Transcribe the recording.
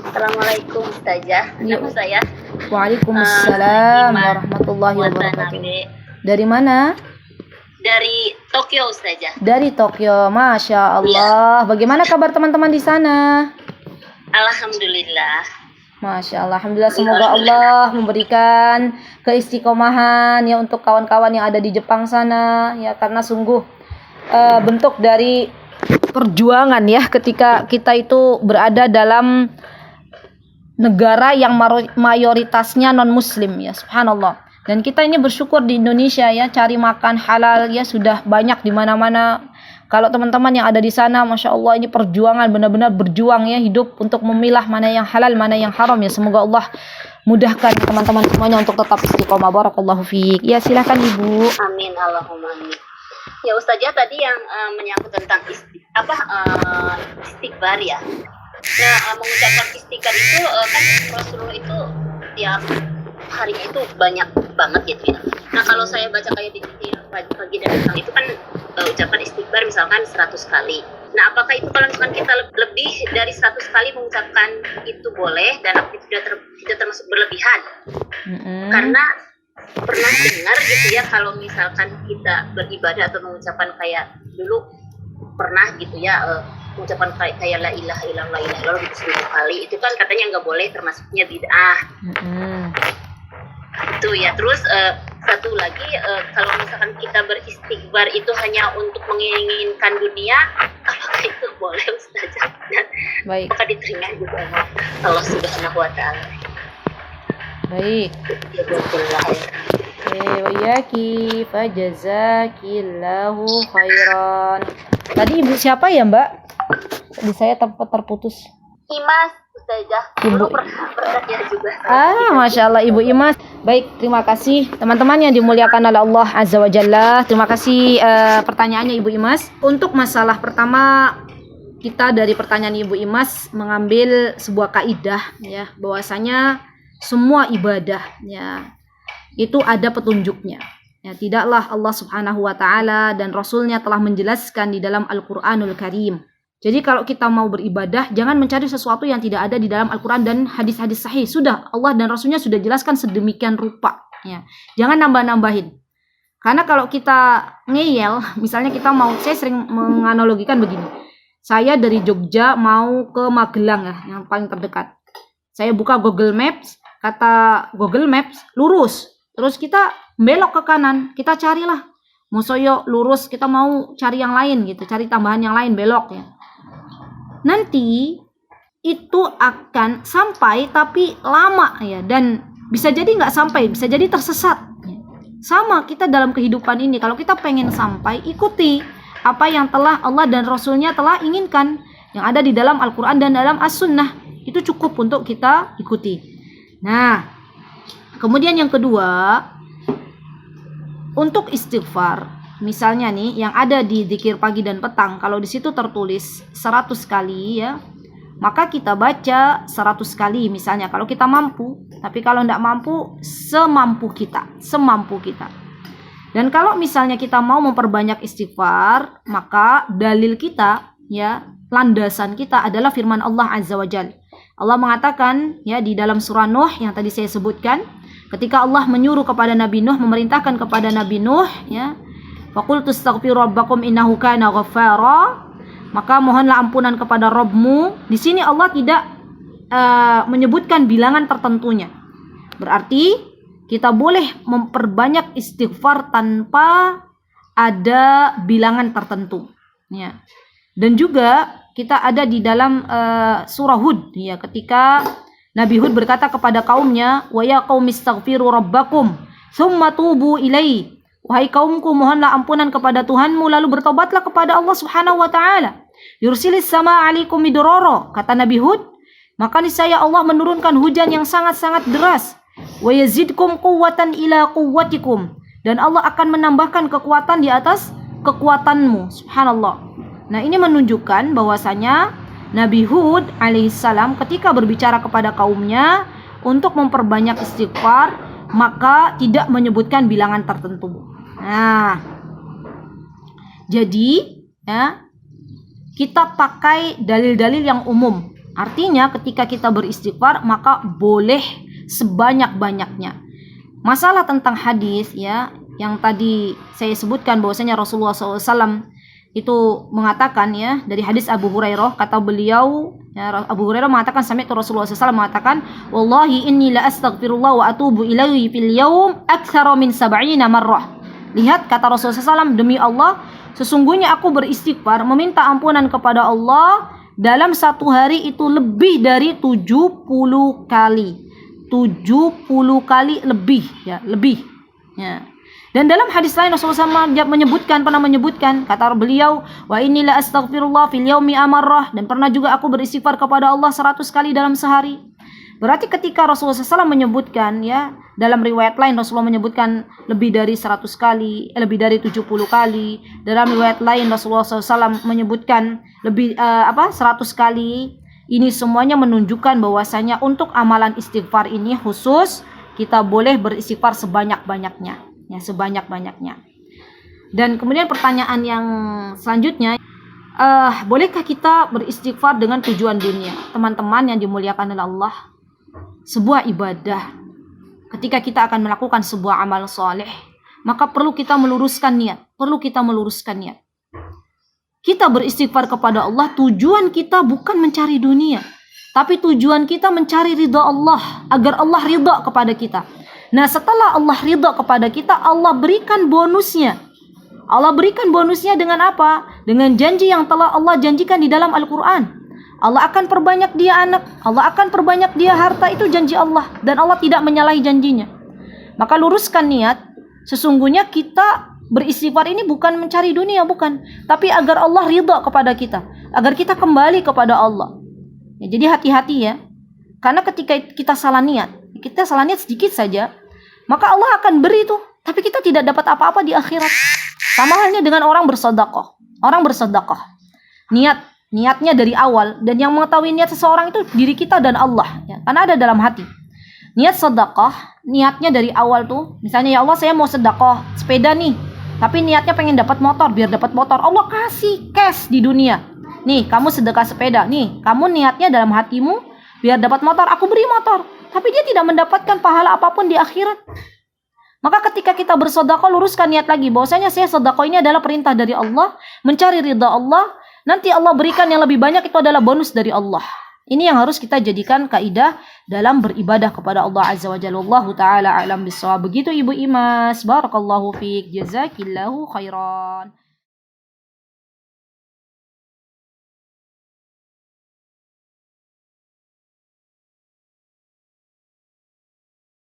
Assalamualaikum Ustazah. Nama saya Waalaikumsalam Iman warahmatullahi wabarakatuh. Watanabe Dari mana? dari Tokyo Ustazah. Dari Tokyo. Masya Allah. Bagaimana kabar teman-teman di sana? Alhamdulillah. Masya Allah. Alhamdulillah. Semoga Allah memberikan keistiqomahan ya untuk kawan-kawan yang ada di Jepang sana ya, karena sungguh bentuk dari perjuangan ya ketika kita itu berada dalam negara yang mayoritasnya non muslim ya, subhanallah. Dan kita ini bersyukur di Indonesia ya, cari makan halal ya sudah banyak di mana-mana. Kalau teman-teman yang ada di sana, masya Allah, ini perjuangan, benar-benar berjuang ya hidup untuk memilah mana yang halal, mana yang haram ya. Semoga Allah mudahkan teman-teman semuanya untuk tetap istiqomah. Barakallahu fiik. Ya silakan Ibu. Amin Allahumma amin. Ya Ustazah, tadi yang menyangkut tentang istighfar ya. Nah, mengucapkan istighfar itu kan Rasulullah itu tiap harinya itu banyak banget gitu ya. Nah, kalau saya baca kayak di pagi dan petang itu kan ucapan istighfar misalkan 100 kali. Nah, apakah itu kalau misalkan kita lebih dari 100 kali mengucapkan itu boleh dan itu tidak termasuk berlebihan? Karena pernah dengar gitu ya, kalau misalkan kita beribadah atau mengucapkan kayak dulu pernah gitu ya mengucapkan kayak la ilaha illallah gitu 1000 kali, itu kan katanya nggak boleh, termasuknya bid'ah. Itu ya. Terus satu lagi, kalau misalkan kita beristighfar itu hanya untuk menginginkan dunia, apakah itu boleh Ustazah? Baik. Apakah diterima juga Allah Subhanahu wa taala? Baik. Wa'iyaki fajazakillahu khairan. Tadi Ibu siapa ya Mbak? Tadi saya terputus. Imas Ustazah. Dulu pernah belajar juga. Masya Allah Ibu Imas. Baik, terima kasih teman-teman yang dimuliakan oleh Allah Azza wa Jalla. Terima kasih pertanyaannya Ibu Imas. Untuk masalah pertama, kita dari pertanyaan Ibu Imas mengambil sebuah kaidah ya, bahwasanya semua ibadah ya itu ada petunjuknya. Ya, tidaklah Allah Subhanahu wa taala dan Rasulnya telah menjelaskan di dalam Al-Qur'anul Karim. Jadi kalau kita mau beribadah, jangan mencari sesuatu yang tidak ada di dalam Al-Quran dan hadis-hadis sahih. Sudah, Allah dan Rasulnya sudah jelaskan sedemikian rupa. Ya. Jangan nambah-nambahin. Karena kalau kita ngeyel, misalnya saya sering menganalogikan begini. Saya dari Jogja mau ke Magelang ya, yang paling terdekat. Saya buka Google Maps, kata Google Maps, lurus. Terus kita belok ke kanan, kita carilah. Mosoyo lurus, kita mau cari yang lain gitu, cari tambahan yang lain, belok ya. Nanti itu akan sampai tapi lama ya, dan bisa jadi nggak sampai, bisa jadi tersesat. Sama kita dalam kehidupan ini, kalau kita pengen sampai, ikuti apa yang telah Allah dan Rasulnya telah inginkan yang ada di dalam Al-Quran dan dalam As-Sunnah. Itu cukup untuk kita ikuti. Nah, kemudian yang kedua, untuk istighfar, misalnya nih yang ada di zikir pagi dan petang, kalau di situ tertulis 100 kali ya, maka kita baca 100 kali misalnya kalau kita mampu. Tapi kalau tidak mampu, semampu kita. Dan kalau misalnya kita mau memperbanyak istighfar, maka dalil kita ya, landasan kita adalah firman Allah Azza wa Jalla. Allah mengatakan ya di dalam surah Nuh yang tadi saya sebutkan, ketika Allah menyuruh kepada Nabi Nuh, memerintahkan kepada Nabi Nuh ya, faqultu astaghfiru rabbakum innahu kana ghaffara, maka mohonlah ampunan kepada Rabbmu. Di sini Allah tidak menyebutkan bilangan tertentunya. Berarti kita boleh memperbanyak istighfar tanpa ada bilangan tertentu ya. Dan juga kita ada di dalam surah Hud ya, ketika Nabi Hud berkata kepada kaumnya, wa ya qaumi astaghfiru rabbakum tsumma tubu ilaihi. Wahai kaumku, mohonlah ampunan kepada Tuhanmu lalu bertobatlah kepada Allah Subhanahu wa taala. Yursilis sama alaikum midrara, kata Nabi Hud, maka niscaya Allah menurunkan hujan yang sangat-sangat deras. Wa yazidkum quwwatan ila quwwatikum, dan Allah akan menambahkan kekuatan di atas kekuatanmu. Subhanallah. Nah, ini menunjukkan bahwasanya Nabi Hud alaihissalam ketika berbicara kepada kaumnya untuk memperbanyak istighfar, maka tidak menyebutkan bilangan tertentu. Nah, jadi ya, kita pakai dalil-dalil yang umum Artinya ketika kita beristighfar maka boleh sebanyak-banyaknya. Masalah tentang hadis ya, yang tadi saya sebutkan bahwasanya Rasulullah SAW itu mengatakan ya, dari hadis Abu Hurairah, kata beliau ya, Abu Hurairah mengatakan sami'tu Rasulullah SAW mengatakan, wallahi inni la astaghfirullah wa atubu ilaihi fil yaum aktsara min 70 marrah. Lihat kata Rasulullah SAW, demi Allah sesungguhnya aku beristighfar meminta ampunan kepada Allah dalam satu hari itu lebih dari 70 kali. 70 kali lebih ya, lebih ya. Dan dalam hadis lain Rasulullah SAW pernah menyebutkan, kata beliau, wa inilah astaghfirullah fil yaumi amarrah, dan pernah juga aku beristighfar kepada Allah 100 kali dalam sehari. Berarti ketika Rasulullah SAW menyebutkan ya, dalam riwayat lain Rasulullah menyebutkan lebih dari 100 kali, lebih dari 70 kali. Dalam riwayat lain Rasulullah SAW menyebutkan lebih 100 kali. Ini semuanya menunjukkan bahwasanya untuk amalan istighfar ini khusus kita boleh beristighfar sebanyak-banyaknya. Ya, sebanyak-banyaknya. Dan kemudian pertanyaan yang selanjutnya, bolehkah kita beristighfar dengan tujuan dunia? Teman-teman yang dimuliakan oleh Allah, sebuah ibadah, ketika kita akan melakukan sebuah amal soleh, maka perlu kita meluruskan niat. Kita beristighfar kepada Allah, tujuan kita bukan mencari dunia, tapi tujuan kita mencari ridha Allah, agar Allah ridha kepada kita. Nah, setelah Allah ridha kepada kita, Allah berikan bonusnya. Allah berikan bonusnya dengan apa? Dengan janji yang telah Allah janjikan di dalam Al-Quran. Allah akan perbanyak dia anak, Allah akan perbanyak dia harta, itu janji Allah. Dan Allah tidak menyalahi janjinya. Maka luruskan niat, sesungguhnya kita beristighfar ini bukan mencari dunia, bukan. Tapi agar Allah ridha kepada kita, agar kita kembali kepada Allah. Ya, jadi hati-hati ya. Karena ketika kita salah niat sedikit saja, maka Allah akan beri itu, tapi kita tidak dapat apa-apa di akhirat. Sama halnya dengan orang bersedekah. Niatnya dari awal, dan yang mengetahui niat seseorang itu diri kita dan Allah ya, karena ada dalam hati. Niat sedekah, niatnya dari awal tuh, misalnya ya Allah saya mau sedekah sepeda nih, tapi niatnya pengen dapat motor, biar dapat motor Allah kasih cash di dunia. Nih kamu sedekah sepeda, nih kamu niatnya dalam hatimu biar dapat motor, aku beri motor, tapi dia tidak mendapatkan pahala apapun di akhirat. Maka ketika kita bersedekah, luruskan niat lagi bahwasanya saya sedekah ini adalah perintah dari Allah, mencari ridha Allah. Nanti Allah berikan yang lebih banyak, itu adalah bonus dari Allah. Ini yang harus kita jadikan kaidah dalam beribadah kepada Allah Azza wa Jalla. Wallahu taala a'lam bissawab. Begitu Ibu Imas, barakallahu fiik, jazakillahu khairan.